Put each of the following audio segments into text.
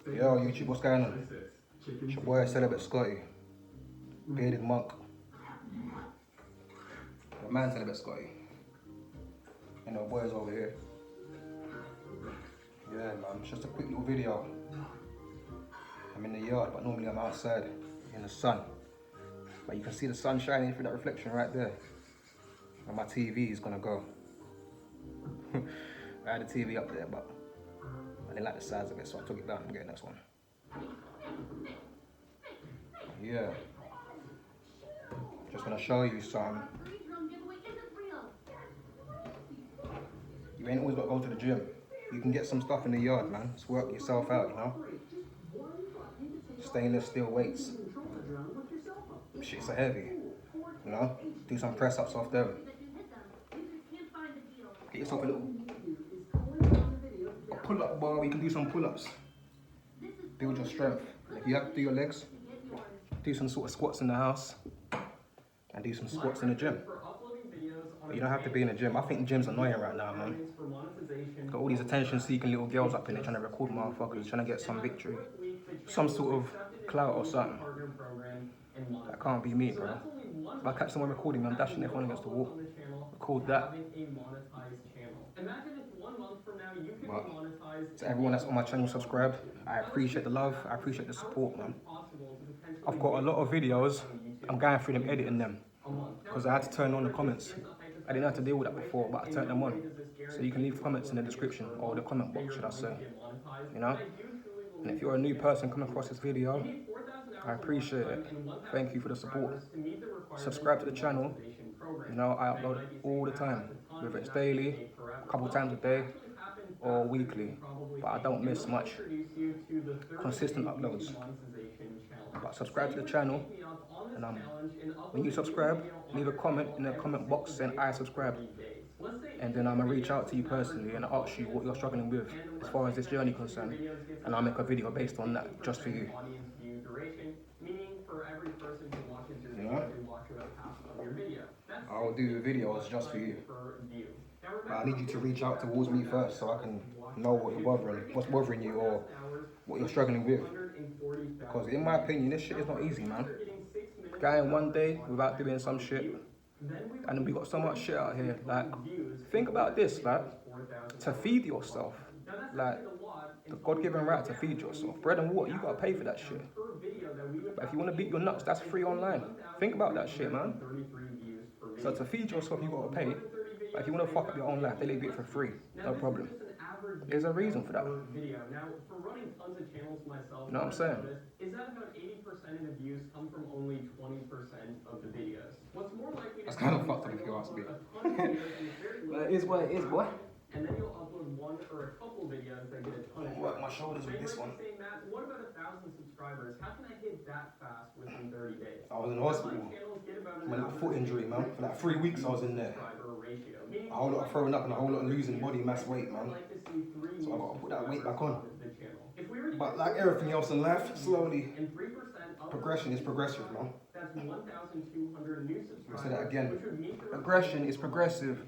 Yo, YouTube, what's going on? It's your boy, Celibate Scotty, bearded monk. The man, Celibate Scotty. And the boys over here. Yeah, man, it's just a quick little video. I'm in the yard, but normally I'm outside in the sun. But you can see the sun shining through that reflection right there. And my TV is gonna go. I had the TV up there, but I didn't like the size of it, so I took it down and get the next one. Yeah. Just gonna show you some. You ain't always gotta go to the gym. You can get some stuff in the yard, man. Just work yourself out, you know? Stainless steel weights. Shit's are heavy, you know? Do some press ups off them. Get yourself a pull up bar where you can do some pull ups. Build your strength. If you have to do your legs, do some sort of squats in the house and do some squats in the gym. But you don't have to be in the gym. I think the gym's annoying right now, man. Got all these attention-seeking little girls up in there trying to record motherfuckers, trying to get some victory, some sort of clout or something. That can't be me, bro. If I catch someone recording me, I'm dashing their phone against the wall. Record that. But to everyone that's on my channel, subscribe. I appreciate the love. I appreciate the support, man. I've got a lot of videos. I'm going through them, editing them, because I had to turn on the comments. I didn't have to deal with that before, but I turned them on. So you can leave comments in the description, or the comment box, should I say. You know? And if you're a new person coming across this video, I appreciate it. Thank you for the support. Subscribe to the channel. You know, I upload all the time, whether it's daily, a couple times a day, or weekly. But I don't miss much. Consistent uploads. But subscribe to the channel, and when you subscribe, leave a comment in the comment box saying I subscribe, and then I'm gonna reach out to you personally and ask you what you're struggling with as far as this journey concerned, and I'll make a video based on that just for you. You know? I'll do videos just for you. But I need you to reach out towards me first so I can know what's bothering you or what you're struggling with. Because in my opinion, this shit is not easy, man. Going one day without doing some shit, and then we got so much shit out here. Like, think about this, like, to feed yourself, like, the God-given right to feed yourself. Bread and water, you gotta pay for that shit. But if you wanna beat your nuts, that's free online. Think about that shit, man. So to feed yourself, you gotta pay. But if you wanna fuck up your own life, they leave it for free, no problem. There's a reason for that. You know what I'm saying? Is that about 80% of the views come from only 20% of the videos? What's more likely? That's kind of fucked up if you ask me. But it is what it is, boy. And then you'll upload one or a couple videos that get a ton of views. Work my shoulders with this one. Saying, Matt, what about 1,000 subscribers? How can I hit that fast within 30 days? I was in hospital. My little foot injury, man. For like 3 weeks I was in there. A whole lot of throwing up and a whole lot of losing body mass weight, man. So I gotta put that weight back on. But like everything else in life, slowly, progression is progressive, man. I'll say that again. Progression is progressive,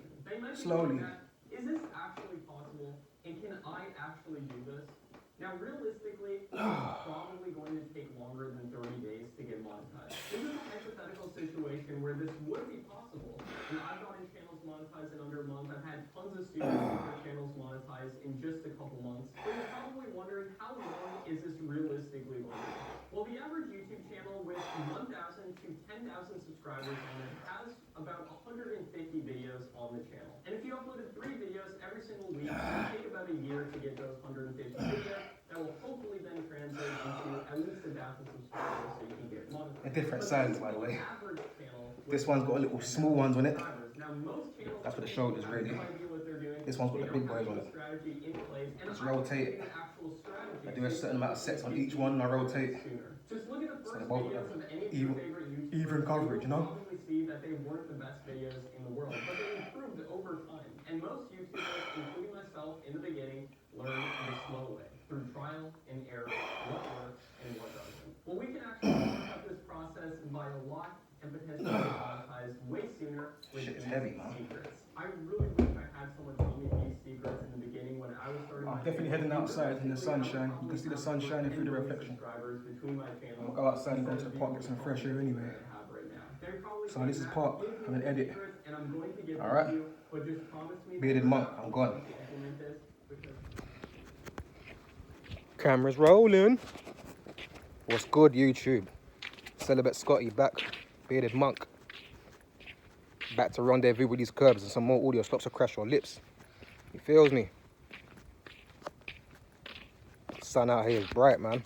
slowly. Is this actually possible? And can I actually do this? Now, realistically, it's probably going to take longer than 30 days to get monetized. This is a hypothetical situation where this would be possible. And I've gotten channels monetized in under a month. I've had tons of students get their channels monetized in just a couple months. But you're probably wondering, how long is this realistically going to take? Well, the average YouTube channel with 1,000 to 10,000 subscribers on it has about 150 videos on the channel. And if you uploaded 3 videos every single week, it would take about a year to get those 150 videos. That will hopefully then translate into at least 1,000 subscribers so you can get monetized. A different size, by the way. This one's got a little small ones on it. That's for the shoulders, really. This one's got the big boys on it. Just rotate it. I do a certain amount of sets on each one and I rotate. So they're both got even coverage, you know? See that they weren't the best videos in the world, but they improved over time. And most YouTubers, including myself in the beginning, learn the slow way, through trial and error, what works and what doesn't. Well, we can actually speed up this process by a lot and potentially monetize way sooner with these secrets. I really wish I had someone tell me these secrets in the beginning when I was starting. I'm definitely heading out outside in the sunshine. You can see the sun shining through the reflection. I'm gonna go outside and go to the park, get some fresh air anyway. So this is part of an edit. Alright? Bearded monk, I'm gone. Camera's rolling. What's good, YouTube? Celibate Scotty back. Bearded monk. Back to rendezvous with these curbs and some more audio stops to crash your lips. He feels me. Sun out here is bright, man.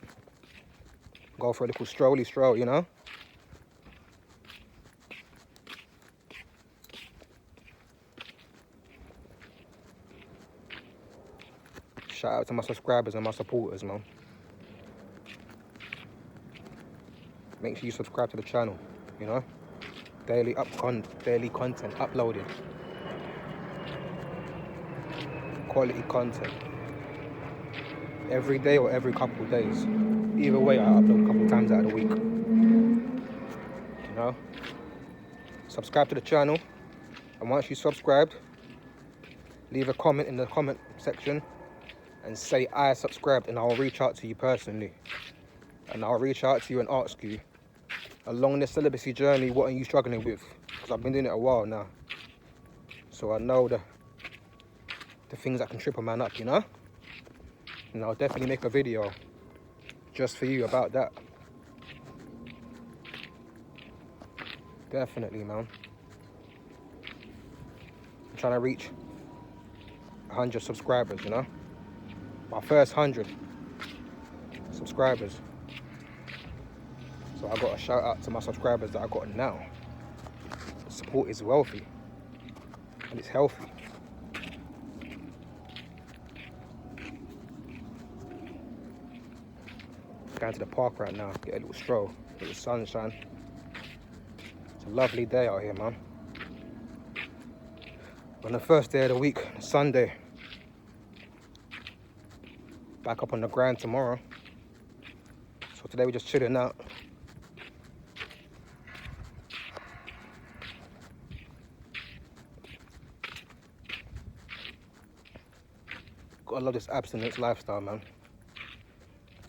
Go for a little strolly stroll, you know? Shout out to my subscribers and my supporters, man. Make sure you subscribe to the channel, you know? Daily content uploaded. Quality content. Every day or every couple of days. Either way, I upload a couple of times out of the week. You know? Subscribe to the channel. And once you subscribed, leave a comment in the comment section and say I subscribed, and I'll reach out to you personally. And I'll reach out to you and ask you, along this celibacy journey, what are you struggling with? Because I've been doing it a while now. So I know the things that can trip a man up, you know? And I'll definitely make a video just for you about that. Definitely, man. I'm trying to reach 100 subscribers, you know? My first 100 subscribers. So I got a shout out to my subscribers that I got now. The support is wealthy and it's healthy. Going to the park right now, get a little stroll, a little sunshine. It's a lovely day out here, man. On the first day of the week, Sunday. Back up on the grind tomorrow. So today we're just chilling out. Gotta love this abstinence lifestyle, man.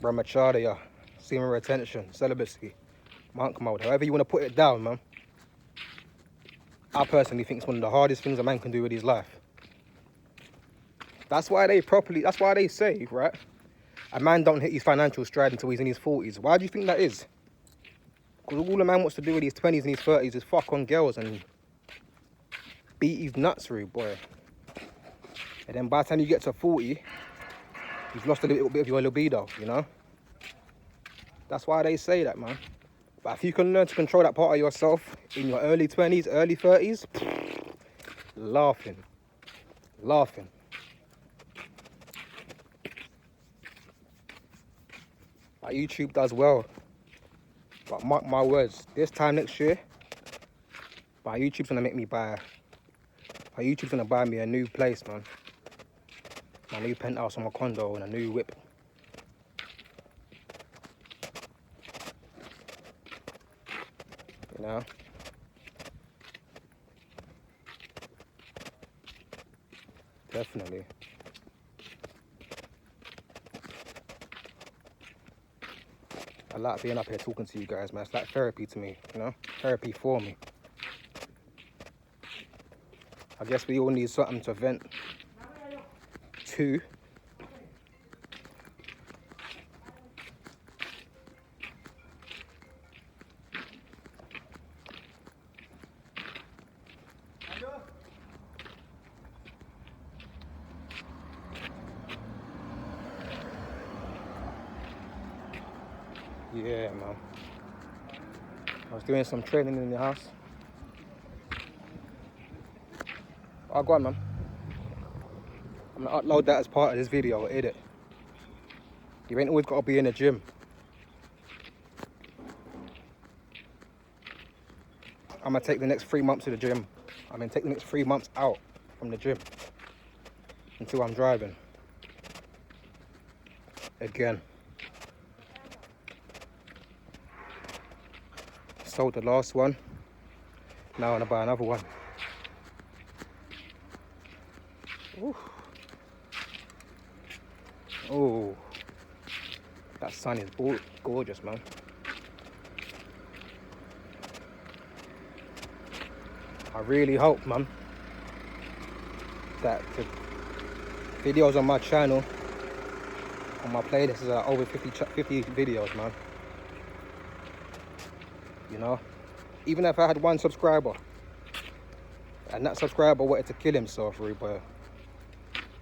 Brahmacharya, semen retention, celibacy, monk mode, however you want to put it down, man. I personally think it's one of the hardest things a man can do with his life. That's why they say, right? A man don't hit his financial stride until he's in his 40s. Why do you think that is? Because all a man wants to do with his 20s and his 30s is fuck on girls and beat his nuts through, boy. And then by the time you get to 40, you've lost a little bit of your libido, you know? That's why they say that, man. But if you can learn to control that part of yourself in your early 20s, early 30s, laughing. Like YouTube does well. But mark my words, this time next year, my YouTube's gonna buy me a new place, man. My new penthouse on my condo and a new whip. You know? Definitely. I like being up here talking to you guys, man. It's like therapy to me, you know? Therapy for me. I guess we all need something to vent to. Yeah, man. I was doing some training in the house. Oh, go on, man. I'm gonna upload that as part of this video, edit. You ain't always gotta be in the gym. I'm gonna take the next 3 months to the gym. I'm gonna take the next 3 months out from the gym until I'm driving. Again. Sold the last one. Now I'm gonna buy another one. Ooh. Oh, that sun is gorgeous, man. I really hope, man, that the videos on my channel, on my playlist, is over 50 videos, man. You know, even if I had one subscriber, and that subscriber wanted to kill himself, but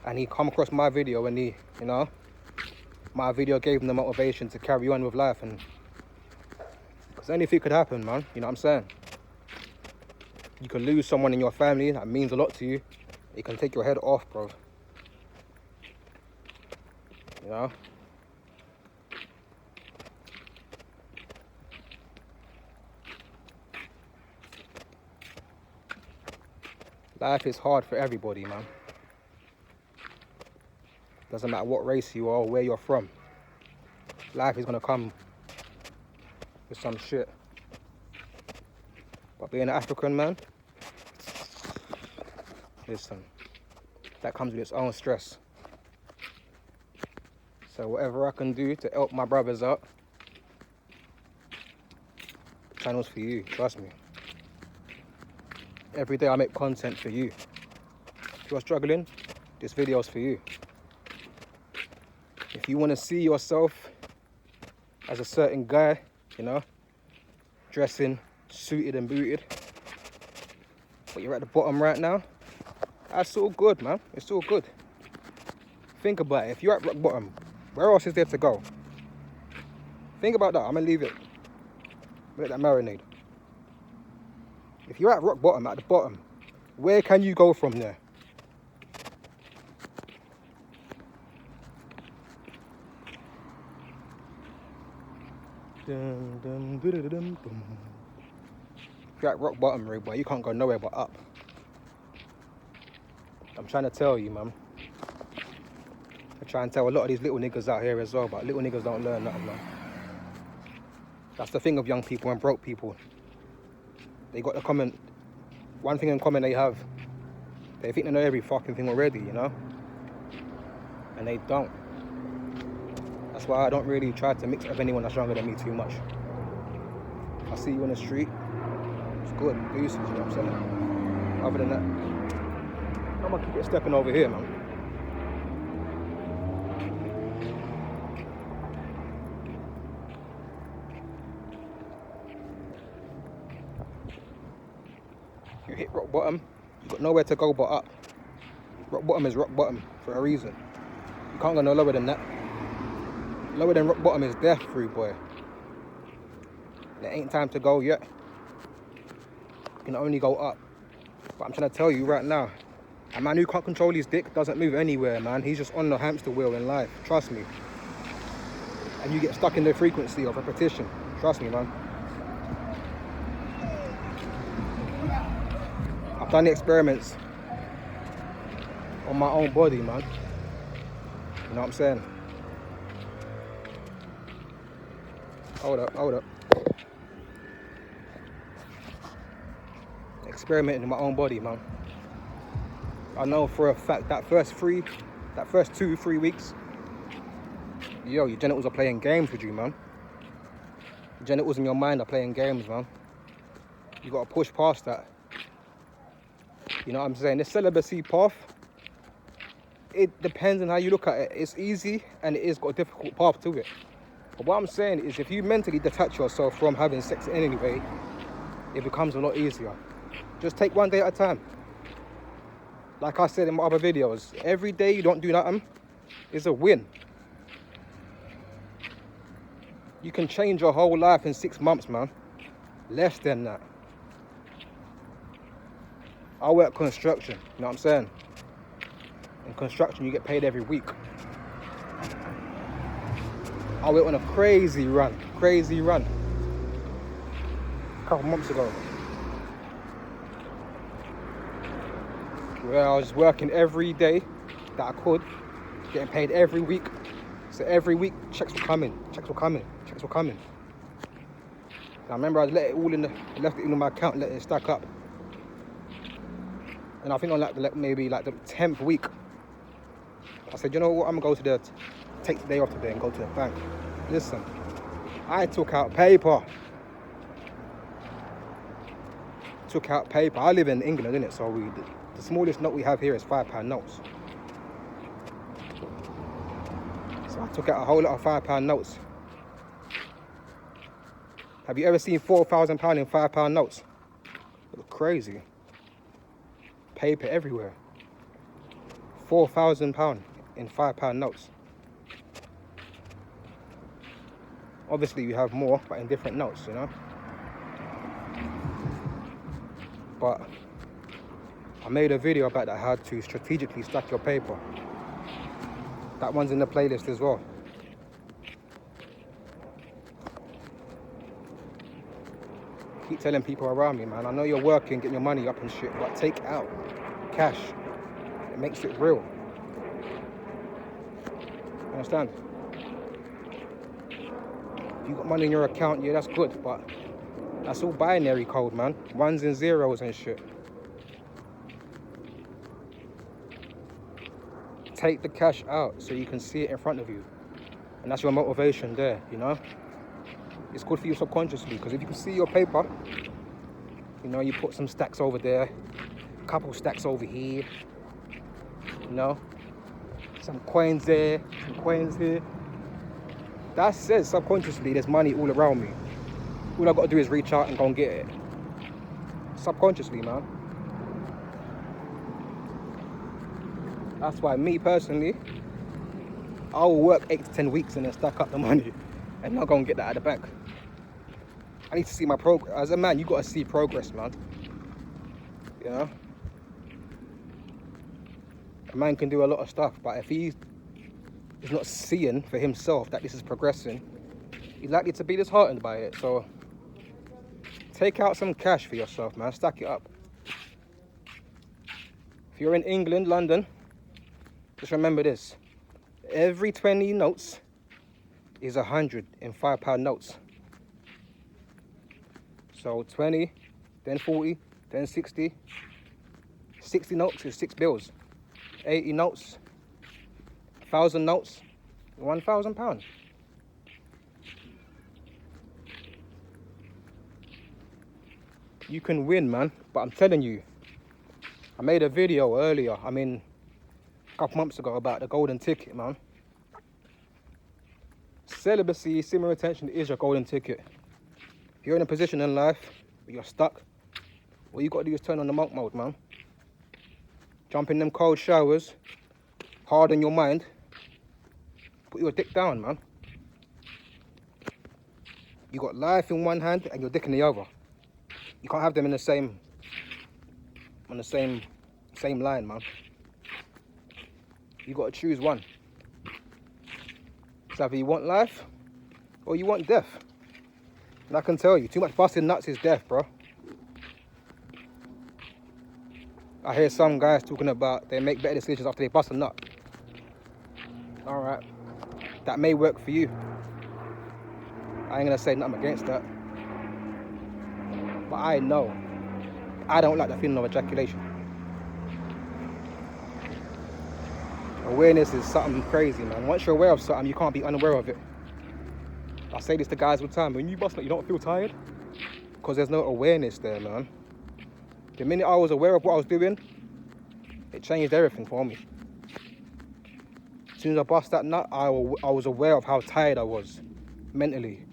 and he come across my video and he, you know, my video gave him the motivation to carry on with life, and because anything could happen, man. You know what I'm saying? You can lose someone in your family that means a lot to you. It can take your head off, bro. You know? Life is hard for everybody, man. Doesn't matter what race you are or where you're from. Life is gonna come with some shit. But being an African, man, listen, that comes with its own stress. So whatever I can do to help my brothers out, the channel's for you, trust me. Every day I make content for you. If you're struggling, this video's for you. If you want to see yourself as a certain guy, you know, dressing suited and booted, but you're at the bottom right now, that's all good, man. It's all good. Think about it. If you're at rock bottom, where else is there to go? Think about that. I'm gonna leave it. Let that marinate. If you're at rock bottom, at the bottom, where can you go from there? If you're at rock bottom, boy, you can't go nowhere but up. I'm trying to tell you, man. I try and tell a lot of these little niggas out here as well, but little niggas don't learn nothing, man. That's the thing of young people and broke people. They got one thing in common they have. They think they know every fucking thing already, you know? And they don't. That's why I don't really try to mix up with anyone that's younger than me too much. If I see you on the street, it's good, deuces, you know what I'm saying? Other than that, I'm gonna keep it stepping over here, man. You hit rock bottom, you've got nowhere to go but up. Rock bottom is rock bottom for a reason. You can't go no lower than that. Lower than rock bottom is death, boy. There ain't time to go yet. You can only go up. But I'm trying to tell you right now, a man who can't control his dick doesn't move anywhere, man. He's just on the hamster wheel in life. Trust me. And you get stuck in the frequency of repetition. Trust me, man. I've done the experiments on my own body, man. You know what I'm saying? Hold up. Experimenting in my own body, man. I know for a fact that first 2-3 weeks, yo, your genitals are playing games with you, man. Your genitals in your mind are playing games, man. You gotta push past that. You know what I'm saying? The celibacy path, it depends on how you look at it. It's easy and it is got a difficult path to it. But what I'm saying is, if you mentally detach yourself from having sex in any way, it becomes a lot easier. Just take one day at a time. Like I said in my other videos, every day you don't do nothing is a win. You can change your whole life in 6 months, man. Less than that. I work construction, you know what I'm saying? In construction, you get paid every week. I went on a crazy run, a couple months ago, where I was working every day that I could, getting paid every week. So every week, checks were coming. I remember I left it all in my account, let it stack up. And I think on maybe the 10th week, I said, you know what, I'm gonna go to take the day off today and go to the bank. Listen, I took out paper. I live in England, innit? So the smallest note we have here is £5 notes. So I took out a whole lot of £5 notes. Have you ever seen £4,000 in £5 notes? It look crazy. Paper everywhere. £4,000 in £5 notes. Obviously, you have more, but in different notes, you know. But I made a video about that, how to strategically stack your paper. That one's in the playlist as well. Keep telling people around me, man, I know you're working, getting your money up and shit, but take out cash. It makes it real. Understand? If you got money in your account, yeah, that's good, but that's all binary code, man. Ones and zeros and shit. Take the cash out so you can see it in front of you. And that's your motivation there, you know? It's good for you subconsciously, because if you can see your paper, you know, you put some stacks over there, a couple stacks over here, you know, some coins there, some coins here. That says subconsciously there's money all around me. All I've got to do is reach out and go and get it. Subconsciously, man. That's why me personally, I'll work 8 to 10 weeks and then stack up the money and not go and get that at the bank. I need to see my progress. As a man, you got to see progress, man. You know? A man can do a lot of stuff, but if he is not seeing for himself that this is progressing, he's likely to be disheartened by it. So take out some cash for yourself, man. Stack it up. If you're in England, London, just remember this. Every 20 notes is 100 in £5 notes. So 20, then 40, then 60. 60 notes is 6 bills. 80 notes, 1,000 notes, £1,000. You can win, man. But I'm telling you, I made a video earlier, a couple months ago, about the golden ticket, man. Celibacy, similar attention is your golden ticket. If you're in a position in life where you're stuck, all you got to do is turn on the monk mode, man. Jump in them cold showers, harden your mind, put your dick down, man. You got life in one hand and your dick in the other. You can't have them in the same line, man. You got to choose one. It's either you want life or you want death. And I can tell you, too much busting nuts is death, bro. I hear some guys talking about they make better decisions after they bust a nut. Alright, that may work for you. I ain't gonna say nothing against that. But I know, I don't like the feeling of ejaculation. Awareness is something crazy, man. Once you're aware of something, you can't be unaware of it. I say this to guys all the time. When you bust nut, you don't feel tired? Because there's no awareness there, man. The minute I was aware of what I was doing, it changed everything for me. As soon as I bust that nut, I was aware of how tired I was mentally.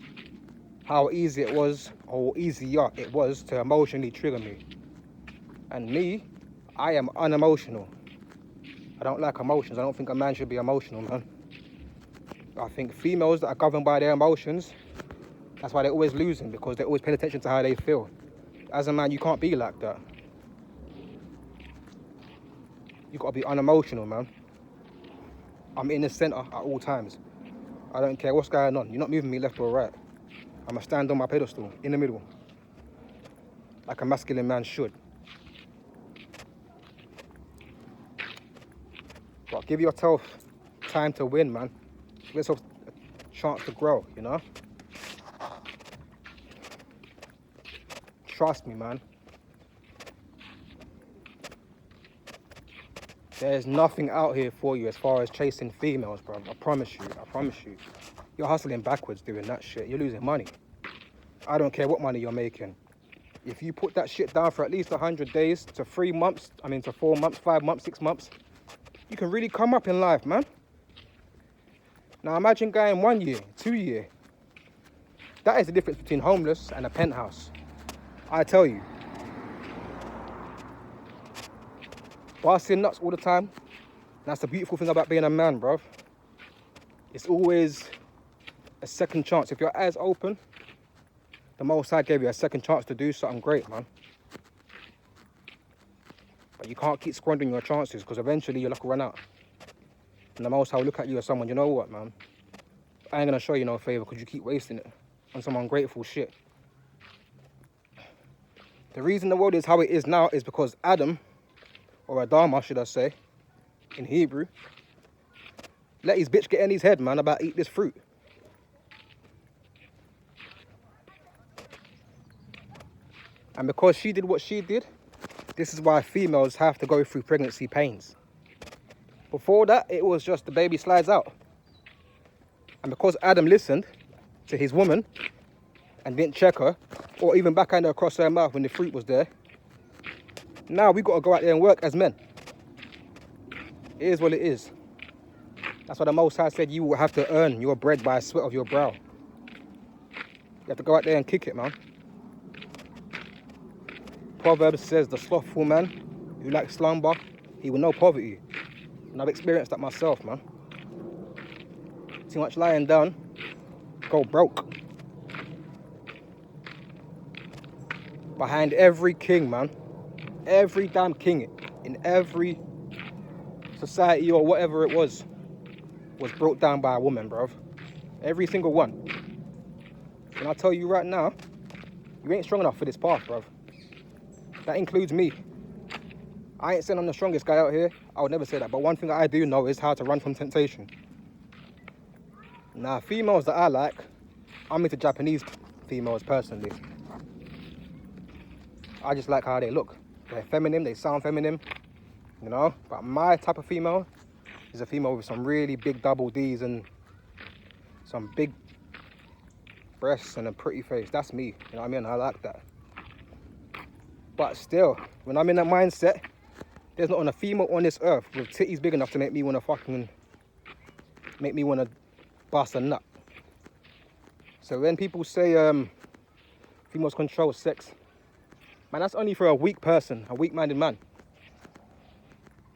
How easy it was, or easier it was to emotionally trigger me. And me, I am unemotional. I don't like emotions. I don't think a man should be emotional, man. I think females that are governed by their emotions, that's why they're always losing, because they're always paying attention to how they feel. As a man, you can't be like that. You gotta be unemotional, man. I'm in the center at all times. I don't care what's going on. You're not moving me left or right. I'm gonna stand on my pedestal, in the middle. Like a masculine man should. But give yourself time to win, man. Give yourself a chance to grow, you know? Trust me, man. There's nothing out here for you as far as chasing females, bro. I promise you. I promise you. You're hustling backwards doing that shit. You're losing money. I don't care what money you're making. If you put that shit down for at least 100 days to 3 months, to 4 months, 5 months, 6 months, you can really come up in life, man. Now imagine going 1 year, 2 year. That is the difference between homeless and a penthouse. I tell you. Busting nuts all the time. That's the beautiful thing about being a man, bruv. It's always a second chance. If your eyes open, the Most High gave you a second chance to do something great, man. But you can't keep squandering your chances because eventually your luck will run out. And the Most High will look at you as someone, you know what, man? I ain't gonna show you no favor because you keep wasting it on some ungrateful shit. The reason the world is how it is now is because Adam, or Adama should I say, in Hebrew, let his bitch get in his head, man, about eat this fruit. And because she did what she did, this is why females have to go through pregnancy pains. Before that, it was just the baby slides out. And because Adam listened to his woman and didn't check her, or even backhand her across her mouth when the fruit was there, now we got to go out there and work as men. It is what it is. That's why the Most High said you will have to earn your bread by the sweat of your brow. You have to go out there and kick it, man. Proverbs says the slothful man who lacks slumber, he will know poverty. And I've experienced that myself, man. Too much lying down, go broke. Behind every king, man, every damn king in every society or whatever it was brought down by a woman, bruv. Every single one. And I tell you right now, you ain't strong enough for this path, bruv. That includes me. I ain't saying I'm the strongest guy out here. I would never say that. But one thing that I do know is how to run from temptation. Now, females that I like, I'm into Japanese females personally. I just like how they look. They're feminine, they sound feminine, you know. But my type of female is a female with some really big double D's and some big breasts and a pretty face. That's me, you know what I mean? I like that. But still, when I'm in that mindset, there's not a female on this earth with titties big enough to make me want to bust a nut. So when people say females control sex, man, that's only for a weak person, a weak-minded man.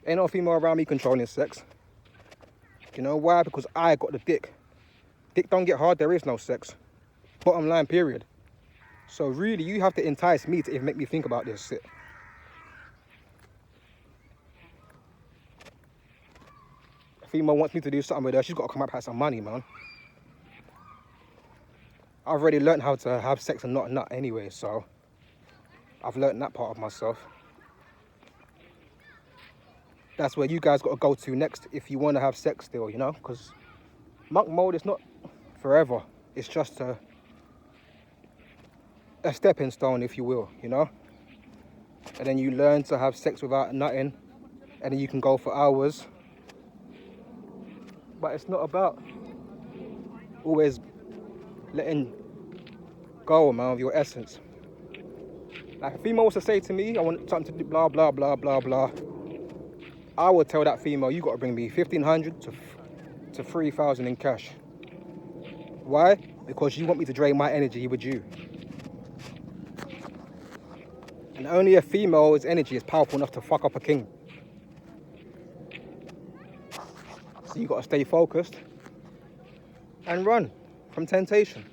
Ain't no female around me controlling sex. You know why? Because I got the dick. Dick don't get hard, there is no sex. Bottom line, period. So really, you have to entice me to even make me think about this shit. If a female wants me to do something with her, she's got to come up with some money, man. I've already learned how to have sex and not nut anyway, so I've learned that part of myself. That's where you guys got to go to next if you want to have sex still, you know? Because monk mode is not forever. It's just a stepping stone, if you will, you know? And then you learn to have sex without nutting, and then you can go for hours. But it's not about always letting go, man, of your essence. Like, a female was to say to me, I want something to do, blah, blah, blah, blah, blah. I would tell that female, you got to bring me 1,500 to 3,000 in cash. Why? Because you want me to drain my energy with you. And only a female's energy is powerful enough to fuck up a king. So you got to stay focused and run from temptation.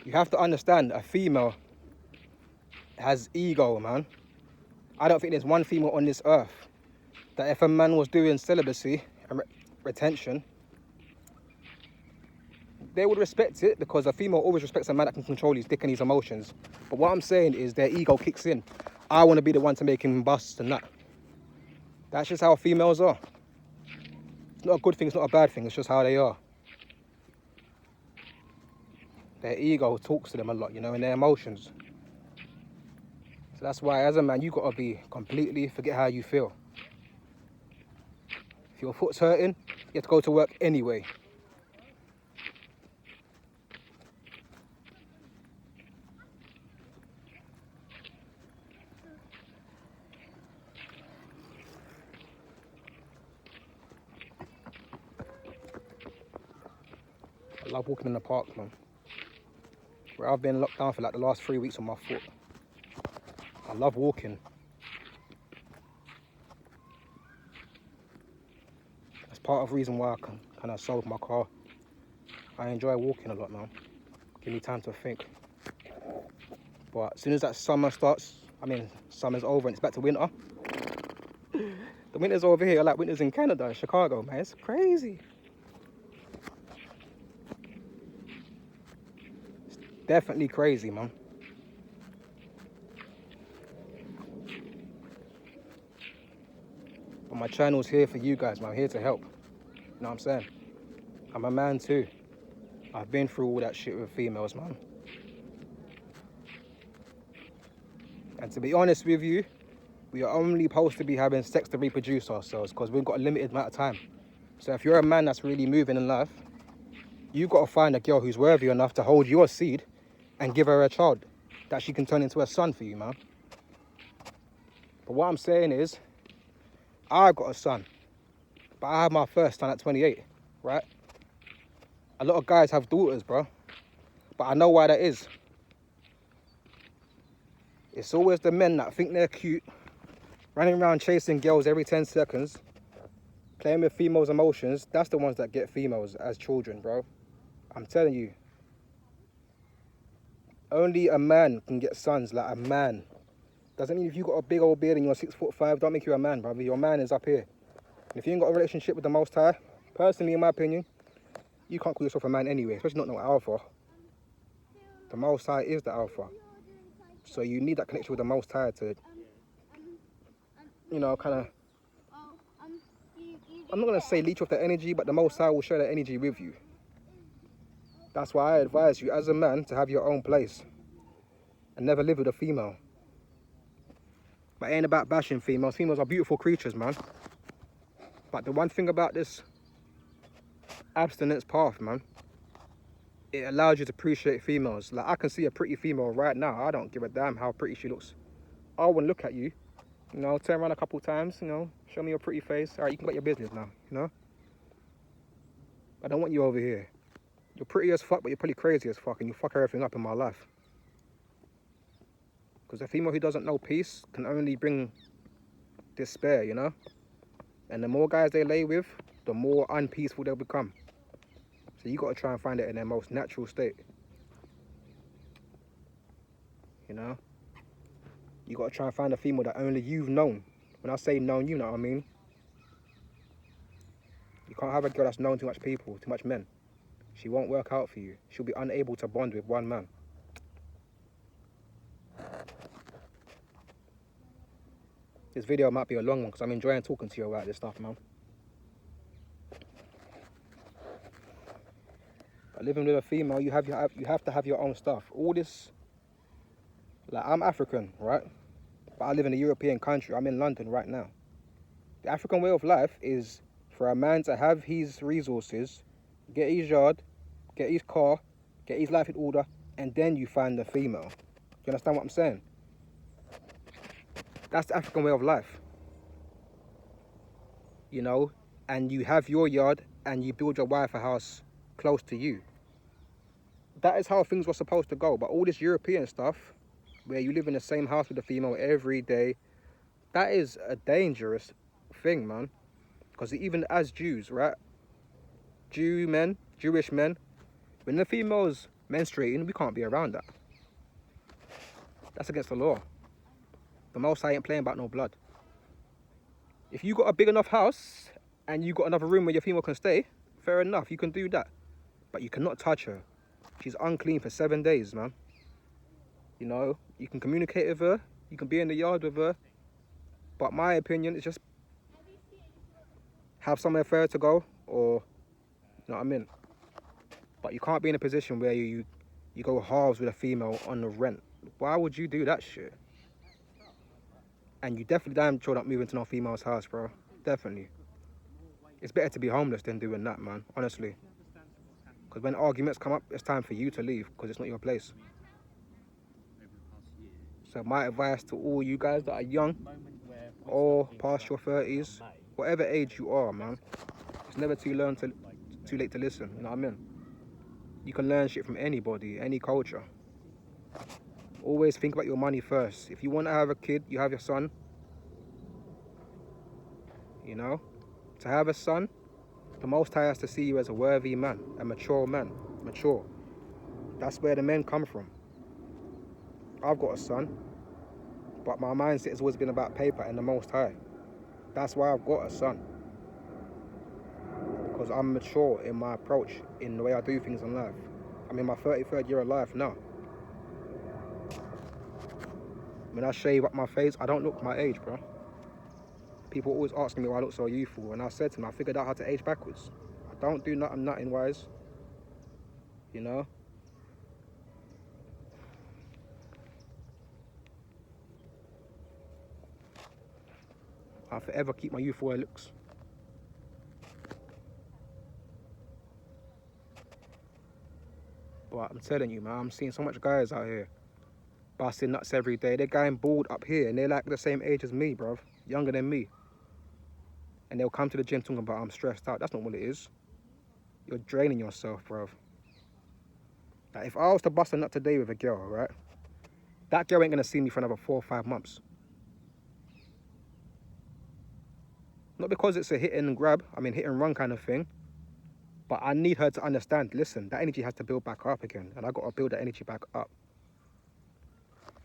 You have to understand, a female has ego, man. I don't think there's one female on this earth that if a man was doing celibacy and retention, they would respect it, because a female always respects a man that can control his dick and his emotions. But what I'm saying is their ego kicks in. I want to be the one to make him bust and that. That's just how females are. It's not a good thing, it's not a bad thing, it's just how they are. Their ego talks to them a lot, you know, and their emotions. So that's why, as a man, you got to be completely forget how you feel. If your foot's hurting, you have to go to work anyway. I love walking in the park, man. Where I've been locked down for like the last 3 weeks on my foot. I love walking. That's part of the reason why I kind of sold my car. I enjoy walking a lot, man. Give me time to think. But as soon as that summer starts, summer's over and it's back to winter. The winters over here are like winters in Canada, Chicago, man. It's crazy. It's definitely crazy, man. But my channel's here for you guys, man. I'm here to help. You know what I'm saying? I'm a man too. I've been through all that shit with females, man. And to be honest with you, we are only supposed to be having sex to reproduce ourselves because we've got a limited amount of time. So if you're a man that's really moving in life, you've got to find a girl who's worthy enough to hold your seed and give her a child that she can turn into a son for you, man. But what I'm saying is, I've got a son, but I have my first son at 28, right? A lot of guys have daughters, bro. But I know why that is. It's always the men that think they're cute, running around chasing girls every 10 seconds, playing with females' emotions. That's the ones that get females as children, bro. I'm telling you. Only a man can get sons, like a man. Doesn't mean if you got a big old beard and you're 6'5", don't make you a man, brother. Your man is up here. And if you ain't got a relationship with the Most High, personally, in my opinion, you can't call yourself a man anyway, especially not no alpha. The Most High is the alpha. So you need that connection with the Most High to, you know, kind of, I'm not going to say leech off the energy, but the Most High will share that energy with you. That's why I advise you as a man to have your own place and never live with a female. But it ain't about bashing females. Females are beautiful creatures, man. But the one thing about this abstinence path, man, it allows you to appreciate females. Like, I can see a pretty female right now. I don't give a damn how pretty she looks. I wouldn't look at you, you know, turn around a couple times, you know, show me your pretty face. All right, you can get your business now, you know. I don't want you over here. You're pretty as fuck, but you're probably crazy as fuck, and you fuck everything up in my life. Because a female who doesn't know peace can only bring despair, you know. And the more guys they lay with, the more unpeaceful they'll become. So you got to try and find it in their most natural state. You know? You got to try and find a female that only you've known. When I say known, you know what I mean. You can't have a girl that's known too much people, too much men. She won't work out for you. She'll be unable to bond with one man. This video might be a long one because I'm enjoying talking to you about this stuff, man. But living with a female, you have to have your own stuff. All this, like, I'm African, right? But I live in a European country. I'm in London right now. The African way of life is for a man to have his resources, get his yard, get his car, get his life in order, and then you find the female. You understand what I'm saying? That's the African way of life. You know, and you have your yard and you build your wife a house close to you. That is how things were supposed to go. But all this European stuff, where you live in the same house with a female every day, that is a dangerous thing, man. Because even as Jews, right? Jewish men, when the female's menstruating, we can't be around that. That's against the law. The Most High ain't playing about no blood. If you got a big enough house and you got another room where your female can stay, fair enough, you can do that. But you cannot touch her. She's unclean for 7 days, man. You know, you can communicate with her, you can be in the yard with her, but my opinion is just have somewhere for her to go, or, you know what I mean? But you can't be in a position where you go halves with a female on the rent. Why would you do that shit? And you definitely damn sure not moving to no female's house, bro. Definitely. It's better to be homeless than doing that, man. Honestly. Because when arguments come up, it's time for you to leave because it's not your place. So my advice to all you guys that are young or past your 30s, whatever age you are, man, it's never too late to listen. You know what I mean? You can learn shit from anybody, any culture. Always think about your money first. If you want to have a kid, you have your son. You know? To have a son, the Most High has to see you as a worthy man, a mature man. Mature. That's where the men come from. I've got a son, but my mindset has always been about paper and the Most High. That's why I've got a son. Because I'm mature in my approach, in the way I do things in life. I'm in my 33rd year of life now. When I shave up my face, I don't look my age, bro. People always ask me why I look so youthful, and I said to them, I figured out how to age backwards. I don't do nothing wise, you know? I'll forever keep my youthful looks. But I'm telling you, man, I'm seeing so much guys out here busting nuts every day. They're going bald up here, and they're like the same age as me, bruv. Younger than me. And they'll come to the gym talking about I'm stressed out. That's not what it is. You're draining yourself, bruv. Like, if I was to bust a nut today with a girl, right? That girl ain't gonna see me for another 4 or 5 months. Not because it's a hit and grab, hit and run kind of thing. But I need her to understand, listen, that energy has to build back up again. And I gotta build that energy back up.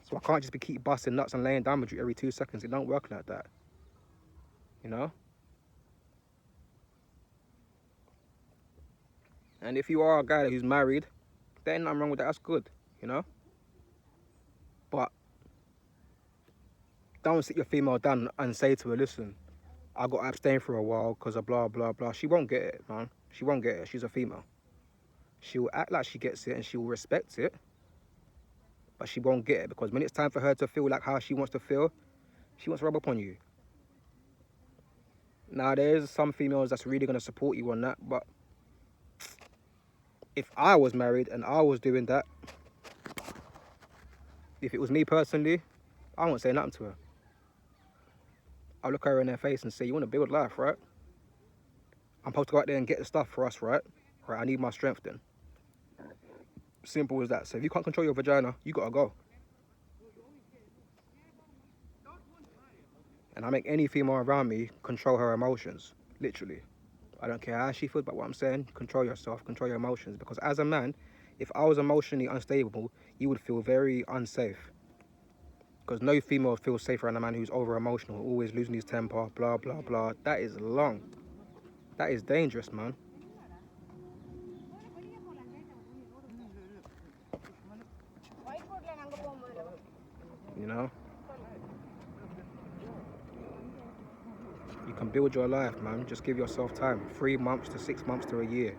So I can't just keep busting nuts and laying down with you every 2 seconds. It don't work like that. You know? And if you are a guy who's married, there ain't nothing wrong with that. That's good, you know? But don't sit your female down and say to her, listen, I got to abstain for a while because of blah, blah, blah. She won't get it, man. She won't get it. She's a female. She will act like she gets it and she will respect it. But she won't get it because when it's time for her to feel like how she wants to feel, she wants to rub up on you. Now, there's some females that's really going to support you on that. But if I was married and I was doing that, if it was me personally, I won't say nothing to her. I'll look her in her face and say, you want to build life, right? I'm supposed to go out there and get the stuff for us, right? Right, I need my strength then. Simple as that. So if you can't control your vagina, you got to go. And I make any female around me control her emotions, literally. I don't care how she feels, but what I'm saying, control yourself, control your emotions. Because as a man, if I was emotionally unstable, you would feel very unsafe. Because no female feels safe around a man who's over-emotional, always losing his temper, blah, blah, blah. That is long. That is dangerous, man. You know? You can build your life, man. Just give yourself time. 3 months to 6 months to a year.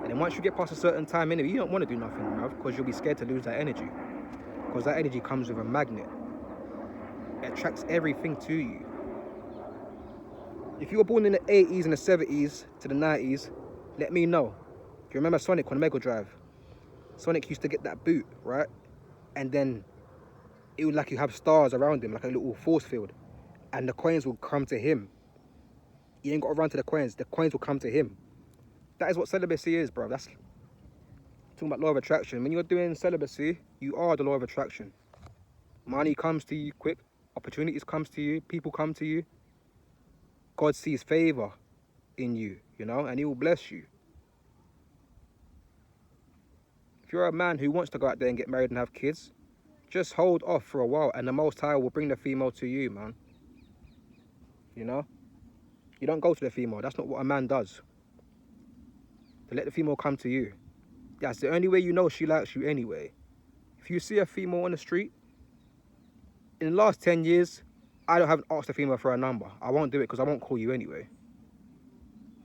And then once you get past a certain time, anyway, you don't want to do nothing, bruv, because you'll be scared to lose that energy. Because that energy comes with a magnet. It attracts everything to you. If you were born in the 80s and the 70s to the 90s, let me know. Do you remember Sonic on the Mega Drive? Sonic used to get that boot, right? And then it would like you have stars around him, like a little force field. And the coins will come to him. You ain't got to run to the coins will come to him. That is what celibacy is, bro. That's talking about law of attraction. When you're doing celibacy, you are the law of attraction. Money comes to you quick. Opportunities comes to you. People come to you. God sees favor in you, you know, and he will bless you. If you're a man who wants to go out there and get married and have kids, just hold off for a while and the Most High will bring the female to you, man. You know? You don't go to the female. That's not what a man does. To let the female come to you. That's the only way you know she likes you anyway. If you see a female on the street, in the last 10 years, I haven't asked a female for a number. I won't do it because I won't call you anyway.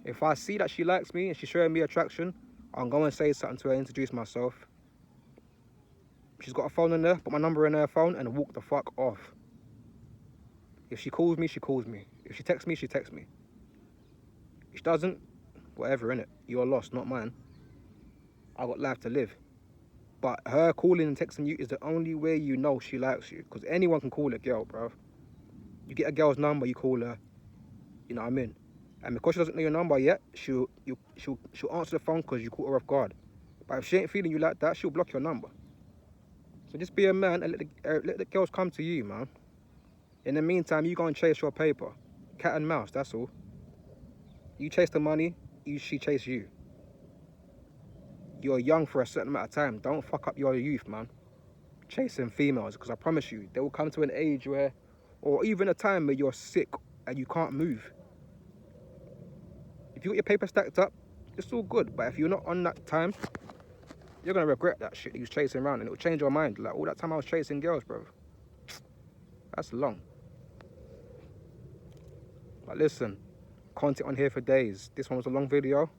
If I see that she likes me and she's showing me attraction, I'll go and say something to her, introduce myself. She's got a phone in there, put my number in her phone and walk the fuck off. If she calls me, she calls me. If she texts me, she texts me. If she doesn't, whatever, innit? You're lost, not mine. I got life to live. But her calling and texting you is the only way you know she likes you. Because anyone can call a girl, bro. You get a girl's number, you call her. You know what I mean? And because she doesn't know your number yet, she'll answer the phone because you caught her off guard. But if she ain't feeling you like that, she'll block your number. So just be a man and let the girls come to you, man. In the meantime, you go and chase your paper. Cat and mouse, that's all. You chase the money, she chase you. You're young for a certain amount of time. Don't fuck up your youth, man. Chasing females, because I promise you, they will come to an age where, or even a time where you're sick and you can't move. If you got your paper stacked up, it's all good. But if you're not on that time, you're going to regret that shit that you was chasing around, and it will change your mind. Like, all that time I was chasing girls, bro. That's long. But listen, content on here for days. This one was a long video,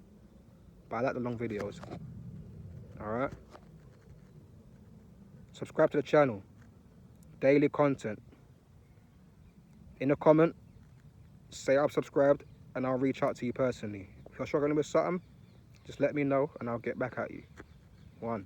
but I like the long videos. Alright? Subscribe to the channel. Daily content. In a comment, say I've subscribed, and I'll reach out to you personally. If you're struggling with something, just let me know, and I'll get back at you. 1.